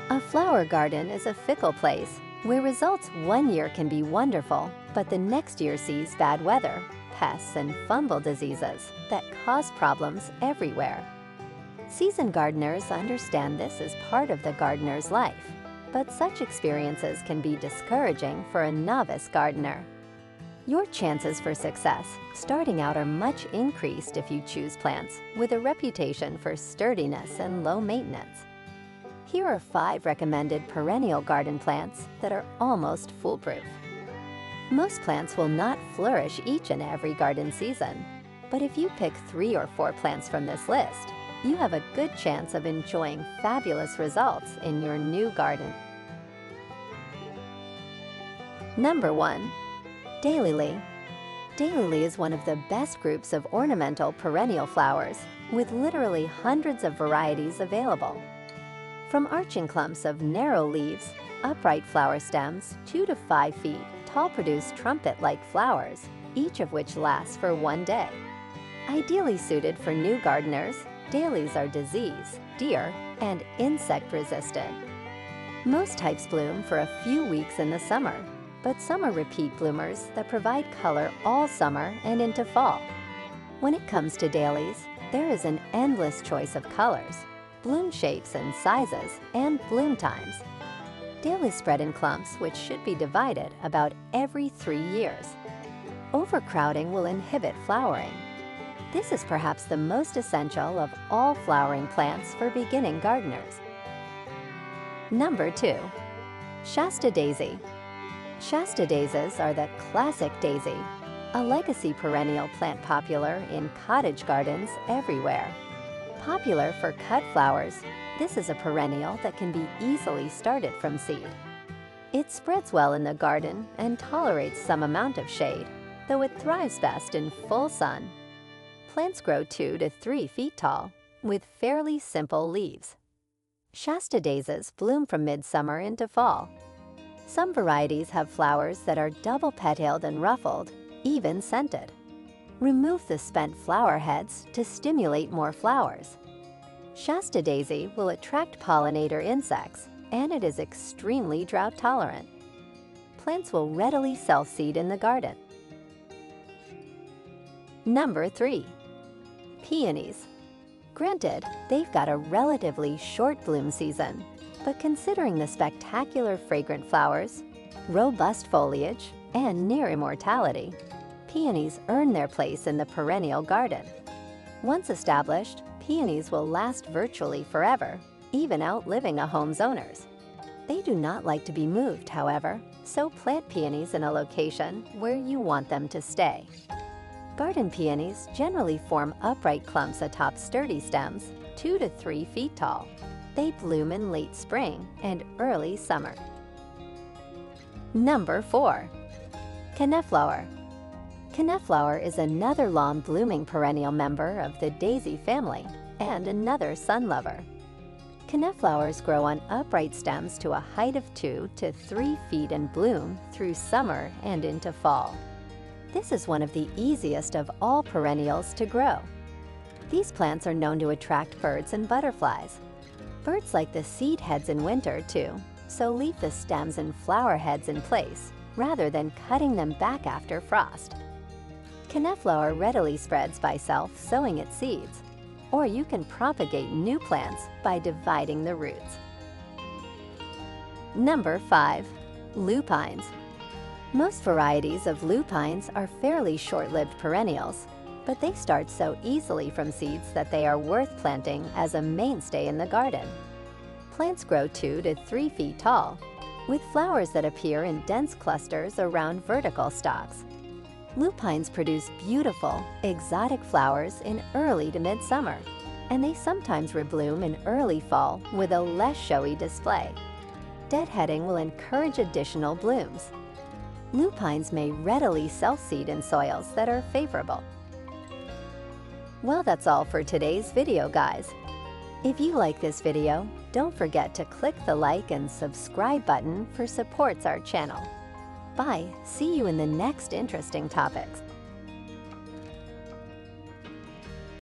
A flower garden is a fickle place where results one year can be wonderful, but the next year sees bad weather, pests, and fungal diseases that cause problems everywhere. Seasoned gardeners understand this as part of the gardener's life, but such experiences can be discouraging for a novice gardener. Your chances for success starting out are much increased if you choose plants with a reputation for sturdiness and low maintenance. Here are 5 recommended perennial garden plants that are almost foolproof. Most plants will not flourish each and every garden season, but if you pick 3 or 4 plants from this list, you have a good chance of enjoying fabulous results in your new garden. Number 1. Daylily. Daylily is one of the best groups of ornamental perennial flowers, with literally hundreds of varieties available. From arching clumps of narrow leaves, upright flower stems, 2 to 5 feet tall produce trumpet-like flowers, each of which lasts for one day. Ideally suited for new gardeners, daylilies are disease, deer, and insect resistant. Most types bloom for a few weeks in the summer, but some are repeat bloomers that provide color all summer and into fall. When it comes to daylilies, there is an endless choice of colors, bloom shapes and sizes, and bloom times. Daylilies spread in clumps which should be divided about every 3 years. Overcrowding will inhibit flowering. This is perhaps the most essential of all flowering plants for beginning gardeners. Number 2. Shasta Daisy. Shasta daisies are the classic daisy, a legacy perennial plant popular in cottage gardens everywhere. Popular for cut flowers, this is a perennial that can be easily started from seed. It spreads well in the garden and tolerates some amount of shade, though it thrives best in full sun. Plants grow 2 to 3 feet tall, with fairly simple leaves. Shasta daisies bloom from midsummer into fall. Some varieties have flowers that are double petaled and ruffled, even scented. Remove the spent flower heads to stimulate more flowers. Shasta daisy will attract pollinator insects, and it is extremely drought tolerant. Plants will readily self-seed in the garden. Number 3. Peonies. Granted, they've got a relatively short bloom season, but considering the spectacular fragrant flowers, robust foliage, and near immortality, peonies earn their place in the perennial garden. Once established, peonies will last virtually forever, even outliving a home's owners. They do not like to be moved, however, so plant peonies in a location where you want them to stay. Garden peonies generally form upright clumps atop sturdy stems, 2 to 3 feet tall. They bloom in late spring and early summer. Number 4. Coneflower. Coneflower is another long-blooming perennial member of the daisy family and another sun lover. Coneflowers grow on upright stems to a height of 2 to 3 feet and bloom through summer and into fall. This is one of the easiest of all perennials to grow. These plants are known to attract birds and butterflies. Birds like the seed heads in winter too, so leave the stems and flower heads in place rather than cutting them back after frost. Coneflower readily spreads by self-sowing its seeds, or you can propagate new plants by dividing the roots. Number 5. Lupines. Most varieties of lupines are fairly short-lived perennials, but they start so easily from seeds that they are worth planting as a mainstay in the garden. Plants grow 2 to 3 feet tall, with flowers that appear in dense clusters around vertical stalks. Lupines produce beautiful, exotic flowers in early to midsummer, and they sometimes rebloom in early fall with a less showy display. Deadheading will encourage additional blooms. Lupines may readily self-seed in soils that are favorable. Well, that's all for today's video, guys. If you like this video, don't forget to click the like and subscribe button for supports our channel. Bye. See you in the next interesting topics.